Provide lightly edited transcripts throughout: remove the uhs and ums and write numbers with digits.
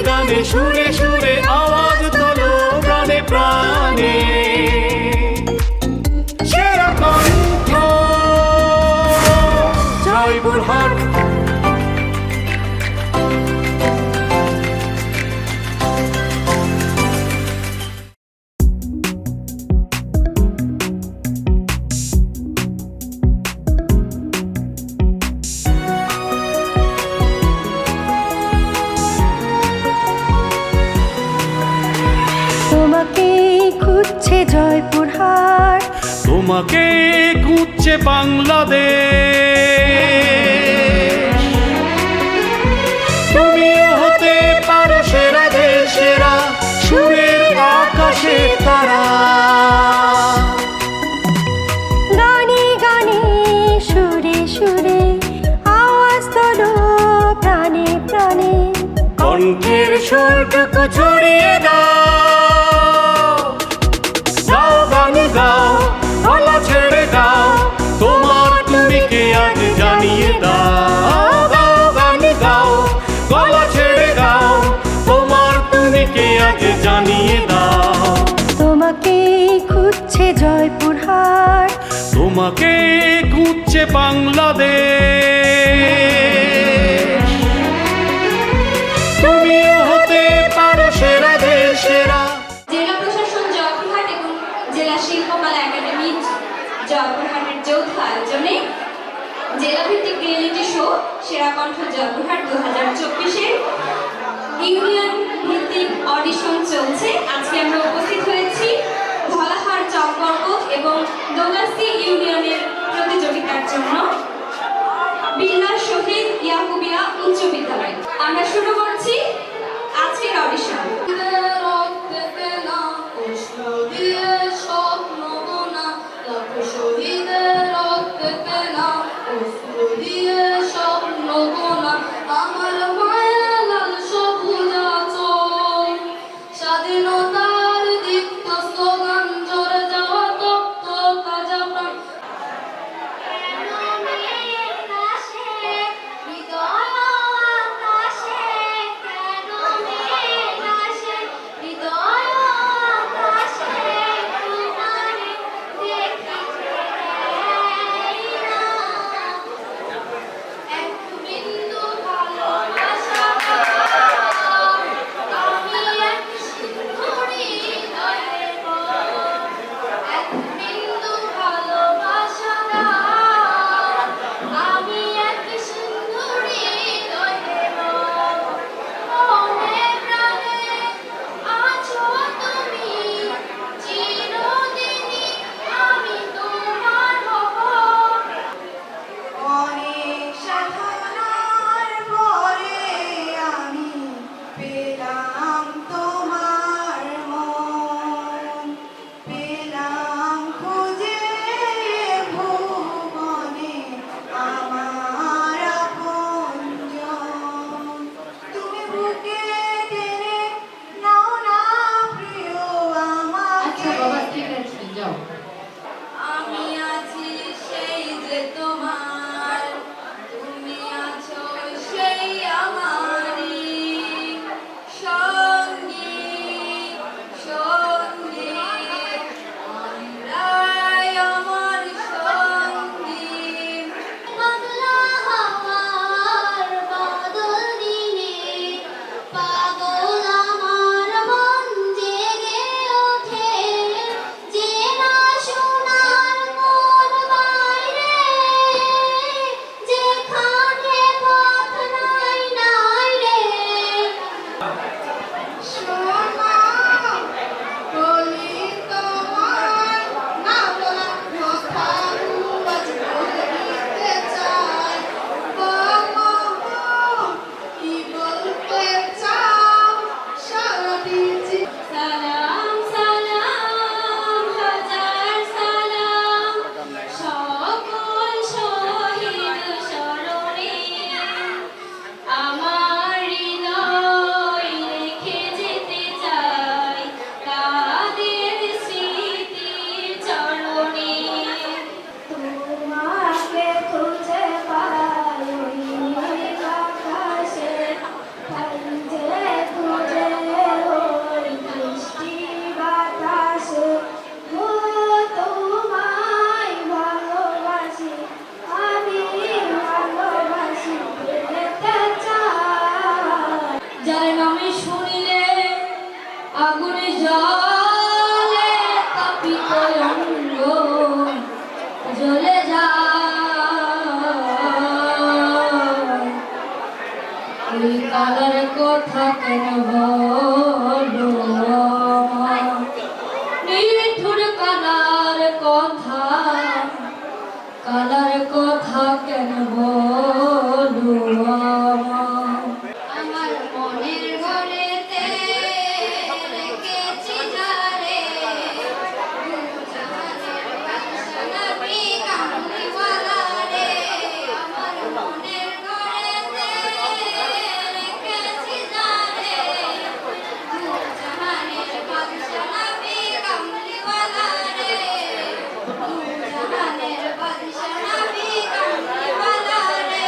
গানে সুরে সুরে আওয়াজ তোলো প্রাণে প্রাণে সেরা কণ্ঠ জয়পুরহাট। তোমাকে খুঁজছে জয়পুরহাট, তোমাকে খুঁজছে বাংলাদেশ। তুমিও হতে পারো সেরা দেশেরা সুরের আকাশে তারা। গানে গানে সুরে সুরে আওয়াজ তোলো প্রাণে প্রাণে কণ্ঠের সুরটুকু ছড়িয়ে দাও, গাও গান গাও, গলা ছেড়ে দাও, তোমার তুমিকে আজ জানিয়ে দাও। গাও গান গাও, গলা ছেড়ে দাও, তোমার তুমিকে আজ জানিয়ে দাও। তোমাকে খুঁজছে জয়পুরহাট, তোমাকে খুঁজছে বাংলাদেশ। তুমিও হতে পারো সেরা দেশেরা। জেলা প্রশাসন জয়পুরহাট এবং জেলা শিল্পকলা একাডেমি জয়পুরহাটের যৌথ আয়োজনে জেলাভিত্তিক রিয়েলিটি শো সেরা কণ্ঠ জয়পুরহাট 2024-এর ইউনিয়ন ভিত্তিক অডিশন চলছে। আজকে আমরা উপস্থিত হয়েছি ধলাহার চকবরকত এবং দোগাছি ইউনিয়নের প্রতিযোগিতার জন্য বিল্লাহ শহীদ ইয়াকুবিয়া উচ্চ বিদ্যালয়। আমরা শুরু করছি আজকের অডিশন। স্বাধীনতার দীপ্ত স্লোগান জোরে যাওয়া তপ্ত তাজা প্রাণ এক বিন্দু ভালো কালার কথা কেন বলো আমার? নিঠুর কালার কথা, কালার কথা কেন বলো আমার? আমার মনের ঘরেতে রেখেছি যারে, জাহানের বাদশা নবী কামলিওয়ালা রে। আমার মনের ঘরেতে রেখেছি যারে, জাহানের বাদশা নবী কামলিওয়ালা রে। জাহানের বাদশা নবী কামলিওয়ালা রে।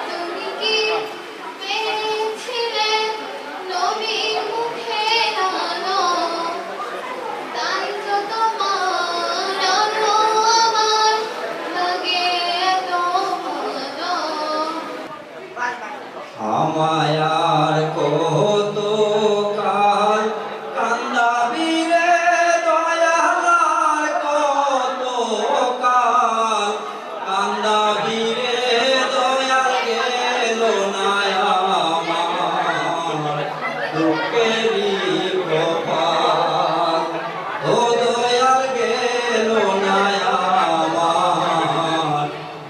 তুমি কি পেয়েছিলে নবীর মুখে নানো, তাই তো তোমার আমার লাগে এত ভালো। আমায়ার কত কাল কান্দাবি রে দয়ালার কত কাল কান্দাবি রে দয়াল গেল না আমার দুঃখেরই কপাল ও দয়াল গেল না আমার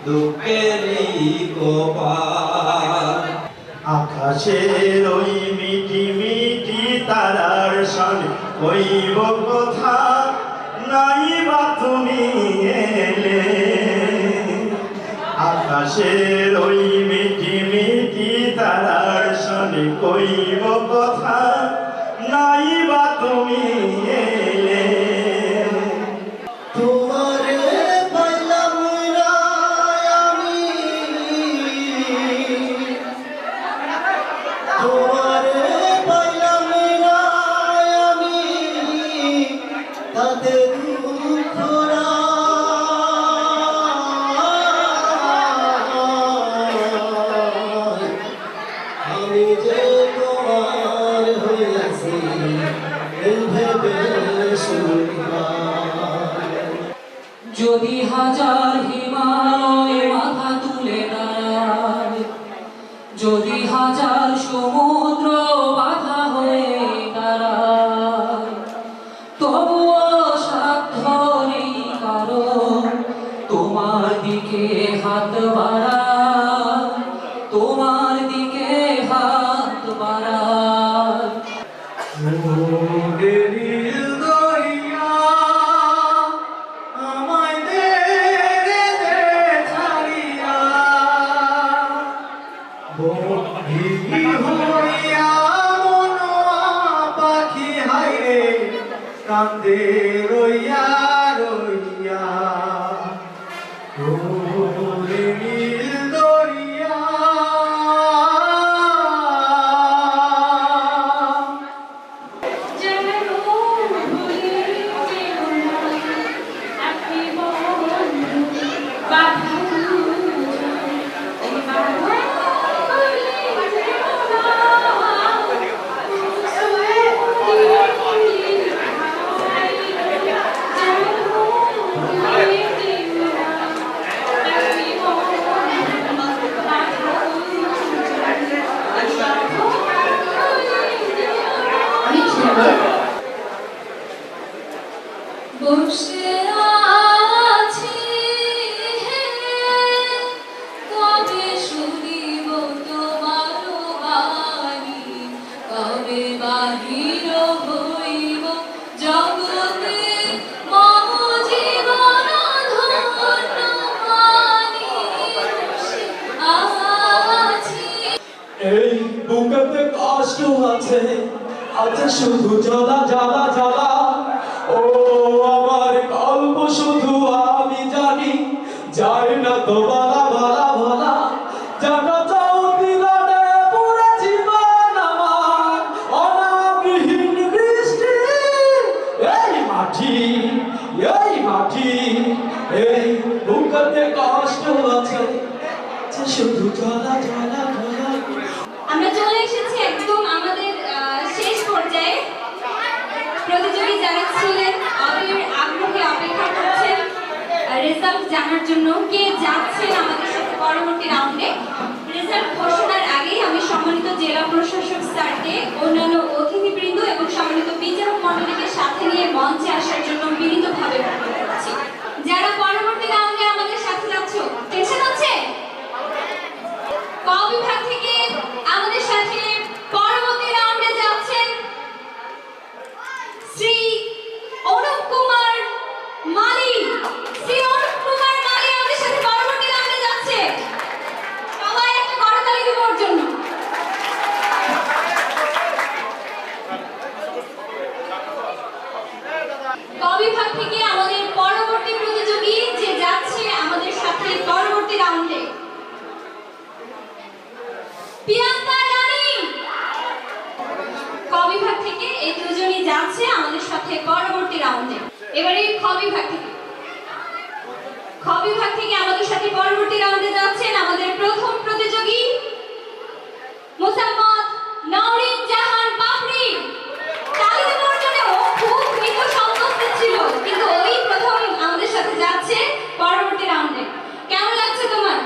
দুঃখেরই কপাল। আকাশের ওই মিটি মিটি তারার সনে কইব কথা, নাই বা তুমি এলে। আকাশের ওই মিটি মিটি তারার সনে কইব কথা, নাই বা তুমি এলে। তোমারে পাইলাম না আমি, তোমারে পাইলাম না আমি, তাতে দুঃখ নাই। আমি যে তোমার হইয়াছি এই ভেবে শুনলাম। যদি হাজার হিমালয় মাথা তুলে দাঁড়ায়, যদি হাজার সমুদ্র বাধা হয়ে দাঁড়ায়, তবুও সাধ্য নেই কারো তোমার দিকে হাত বাড়ায়, তোমার দিকে হাত বাড়ায়। মোদের দরিয়া আমায় দে রে দে ছাড়িয়া, বন্ধি হইয়া মনোয়া পাখি হায়রে কান্দে রইয়া রইয়া। ওরে নীল দরিয়া বাধা আছে আছে শুধু জ্বালা জ্বালা জ্বালা ও আমার গল্প শুধু আমি জানি যাই না তো বলা বলা বলা জানো যাও দিলানে পুরো জীবন আমার অনাবিহীন বৃষ্টি এই মাটি এই বুকেতে কষ্ট আছে শুধু জ্বালা জ্বালা জ্বালা। আমরা চলে এসেছি একদম আমাদের শেষ পর্যায়ে। প্রতিযোগী যারা ছিলেন অধীর আগ্রহে অপেক্ষা করছেন রেজাল্ট জানার জন্য, কে যাচ্ছেন আমাদের সাথে পরবর্তী রাউন্ডে। রেজাল্ট ঘোষণার আগেই আমি সম্মানিত জেলা প্রশাসক স্যারকে, অন্যান্য অতিথিবৃন্দ এবং সম্মানিত বিচারক মণ্ডলীকে সাথে নিয়ে মঞ্চে আসার জন্য বিনীতভাবে অনুরোধ করছি। যারা পরবর্তী রাউন্ডে আমাদের সাথে যাচ্ছ, টেনশন হচ্ছে? ক বিভাগ থেকে আমাদের সাথে পরবর্তী রাউন্ডে যাচ্ছেন শ্রী অনুপ কুমার মালি। শ্রী অনুপ কুমার মালি আমাদের সাথে পরবর্তী রাউন্ডে যাচ্ছে। সবাই একটা করতালি দিব ওর জন্য। ক বিভাগ থেকে আমাদের পরবর্তী প্রতিযোগী যে যাচ্ছে আমাদের সাথে পরবর্তী রাউন্ডে, প্রিয়াঙ্কা রানী। ক বিভাগ থেকে এই দুজনই যাচ্ছে আমাদের সাথে পরবর্তী রাউন্ডে। এবারে খ বিভাগ থেকে আমাদের সাথে পরবর্তী রাউন্ডে যাচ্ছেন আমাদের প্রথম প্রতিযোগী মোসাম্মদ নওরিন জাহান পাপড়ি। তালি দেওয়ার জন্য ও খুব মৃদু সংকোচ ছিল, কিন্তু ওই প্রথম আমাদের সাথে যাচ্ছে পরবর্তী রাউন্ডে। কেমন লাগছে তোমার?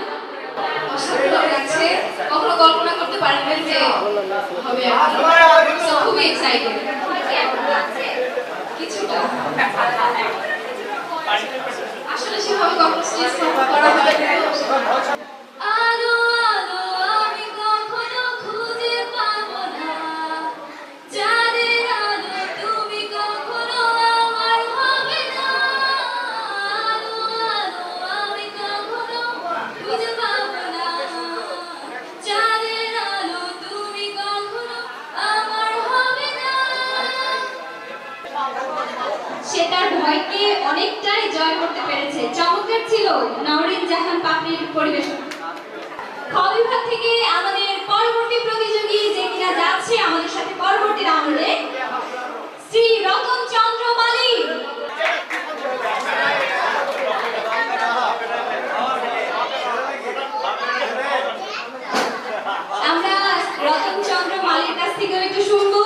অসাধারণ লাগছে। কখনো কল্পনা করতে পারবেন যে হবে খুবই এক্সাইটেড। কিছুটা আসলে সেভাবে কখনো স্টেজ করা হয়নি। আলো আলো আমি কখনো খুঁজে পাবো না, চাঁদের আলো তুমি কখনো আমার হবে না। আলো আলো আমি কখনো খুঁজে পাবো না, চাঁদের আলো তুমি কখনো আমার হবে না। সে তার ভয়কে অনেকটাই জয় করতে পেরেছে। চমৎকার ছিল নওরিন জাহান পাপড়ির পরিবেশন। খ বিভাগ থেকে আমাদের পরবর্তী প্রতিযোগী যে কিনা যাচ্ছে আমাদের সাথে পরবর্তী রাউন্ডে, শ্রী রতন চন্দ্র মালি। আমরা রতন চন্দ্র মালির কাছ থেকে একটু শুনবো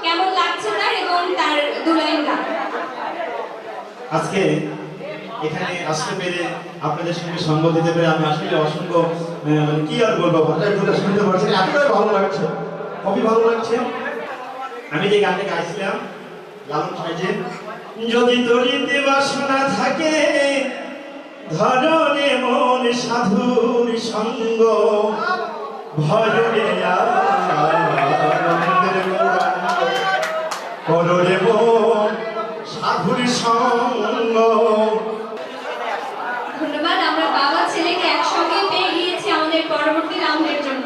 কেমন লাগছে তার এবং তার দুলাইন গান। আজকে এখানে আসতে পেরে আপনাদের সঙ্গে সঙ্গ দিতে পেরে আমি আসলে অসংখ্য কি আর বলবো, ভাষায় প্রকাশ করতে পারছি না, এতটাই ভালো লাগছে, খুবই ভালো লাগছে। আমি যে গানটা গাইছিলাম লালন সাহেবের, যদি তরিতে বাসনা থাকে ধরনে মন সাধুর সঙ্গ ভজনে কররে মন সাধুর সঙ্গ। ধন্যবাদ। আমরা বাবা ছেলেকে একসঙ্গে পেয়ে গিয়েছি আমাদের পরবর্তী রাউন্ডের জন্য।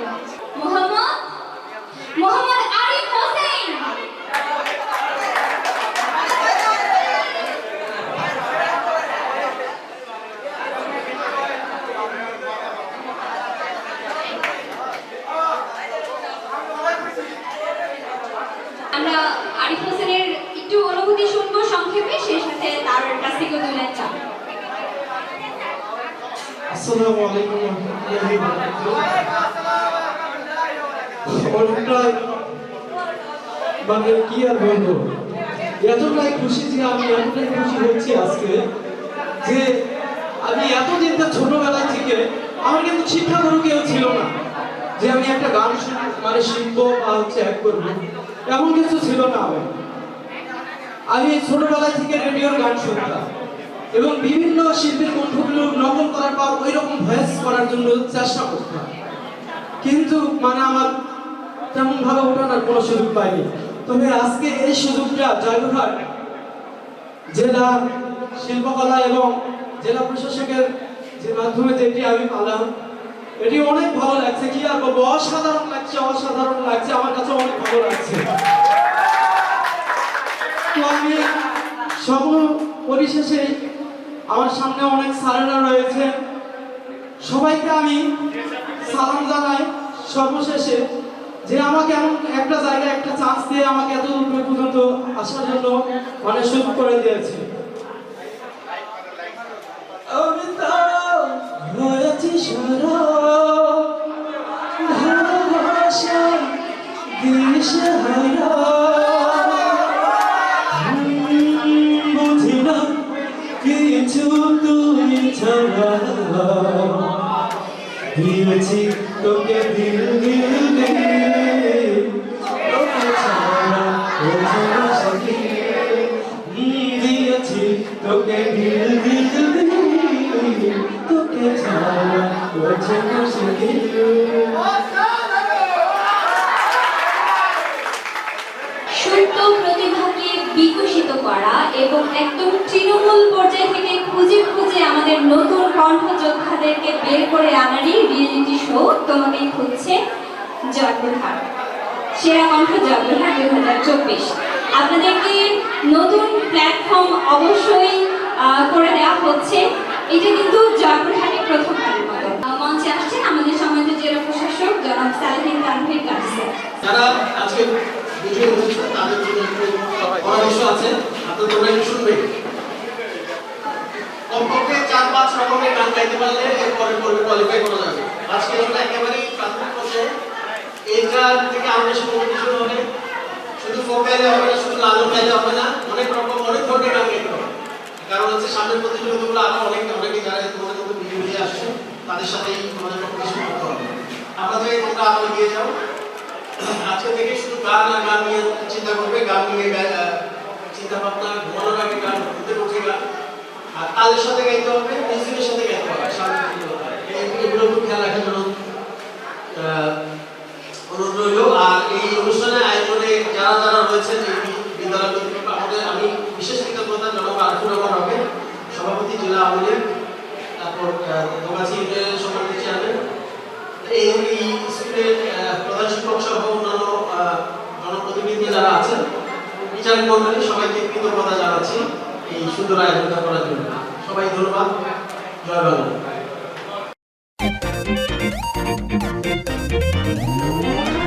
মোহাম্মদ আরিফ হোসেন। আমরা আরিফ হোসেনের একটু অনুভূতি শুনবো সংক্ষেপে, সেই সাথে তার কাছ থেকে দুই লাইন চাবো। আসসালামু আলাইকুম ওয়া রাহমাতুল্লাহি। মানে কি আর বলবো, এতটাই খুশি যে আমি এতটাই খুশি হচ্ছি আজকে যে আমি এতদিন তো ছোটবেলা থেকে আমার কিন্তু শিক্ষাগুরু কেউ ছিল না যে আমি একটা গান মানে শিখবো বা হচ্ছে এক করবো, এমন কিছু ছিল না। আমি ছোটবেলা থেকে রেডিওর গান শুনতাম এবং বিভিন্ন শিল্পীর কণ্ঠগুলো নকল করার পর ওই রকম ভয়েস করার জন্য চেষ্টা করতাম, কিন্তু মানে আমার তেমন ভাবে ওঠানোর কোনো সুযোগ পাইনি। তবে আজকে এই সুযোগটা জয়পুরহাট জেলা শিল্পকলা এবং জেলা প্রশাসকের যে মাধ্যমে যেটি আমি পেলাম, এটি অনেক ভালো লাগছে, কি আর বলবো, অসাধারণ লাগছে, অসাধারণ লাগছে, আমার কাছে অনেক ভালো লাগছে। তো আমি সব পরিশেষে আমার সামনে অনেক স্যারেরা রয়েছে, সবাইকে আমি সালাম জানাই সর্বশেষে, যে আমাকে এমন একটা জায়গায় একটা চান্স দিয়ে আমাকে এত দূর পর্যন্ত আসার জন্য মানে সুযোগ করে দিয়েছে। আমি তো হয়েছি সারা ভালোবাসা দিশেহারা, বুঝি না কিছু তুমি ছাড়া, দিয়েছি তোকে দিল দিল তোকে ছাড়া বোঝো না সখী, দিয়েছি তোকে দিল দিল তোকে ছাড়া বোঝো না সখী। সুপ্ত প্রতিভাকে বিকশিত করা এবং একদম তৃণমূল পর্যায় থেকে খুঁজে খুঁজে আমাদের নতুন কণ্ঠ যোদ্ধাদেরকে বের করে আনারই রিয়েলিটি শো তোমাকে খুঁজছে জয়পুরহাট, সেরা কণ্ঠ জয়পুরহাট 2024। আপনাদেরকে নতুন প্ল্যাটফর্ম অবশ্যই করে দেওয়া হচ্ছে। এটা কিন্তু জয়পুরহাটের প্রথমবারের মতো। মঞ্চে আসছেন আমাদের সম্মানিত জেলা প্রশাসক জনাব সালেহিন তানভীর কাছে। যারা আজকে ভিডিও দেখছেন তাদের জন্য একটু পরামর্শ আছে, আপনারা তোমরা একটু শুনবেন। কমপক্ষে 4-5 রকমের গান গাইতে পারলে এরপরে পর্বে কোয়ালিফাই করা যাবে। আজকে আমরা একেবারেই প্রাথমিক পর্যায়ে এইটার থেকে আরো বেশি কম্পিটিশন হবে, শুধু ফোক গাইলে হবে না, শুধু লালন গাইলে হবে না, অনেক রকম অনেক ধরনের গান গাইতে হবে। কারণ হচ্ছে সামনের প্রতিযোগিতাগুলো আরো অনেকে যারা তোমাদের মতো ভিডিও দিয়ে আসছে তাদের সাথেই তোমাদের কম্পিটিশন করতে হবে। আমরা চাই তোমরা আরো এগিয়ে যাও। আজকে থেকে শুধু গান আর গান নিয়ে চিন্তা করবে, গান নিয়ে চিন্তা ভাবনা, ঘুমানোর আগে গান, ঘুরতে বসে গান, আর তালের সাথে গাইতে হবে, মিউজিকের সাথে গাইতে হবে, এগুলো একটু খেয়াল রাখার জন্য অনুরোধ রইল। আর এই অনুষ্ঠানে আয়োজনে যারা যারা রয়েছেন এই বিদ্যালয় কর্তৃপক্ষ, আমি বিশেষ কৃতজ্ঞতা জানাবো আরফুর রহমান হবে সভাপতি জেলা আওয়ামী লীগ, তারপর দোগাছি ইউনিয়নের সম্মানিত চেয়ারম্যান, এই স্কুলের প্রধান শিক্ষক সহ অন্যান্য জনপ্রতিনিধি যারা আছেন, বিচার মন্ডলী, সবাইকে কৃতজ্ঞতা জানাচ্ছি এই সুন্দর আয়োজনটা করার জন্য। সবাই ধন্যবাদ। জয় বাংলা।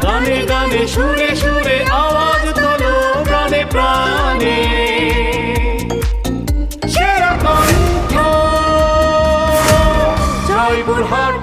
গানে গানে সুরে সুরে আওয়াজ তোলো, প্রাণে প্রাণে সেরা কণ্ঠ জয়পুরহাট।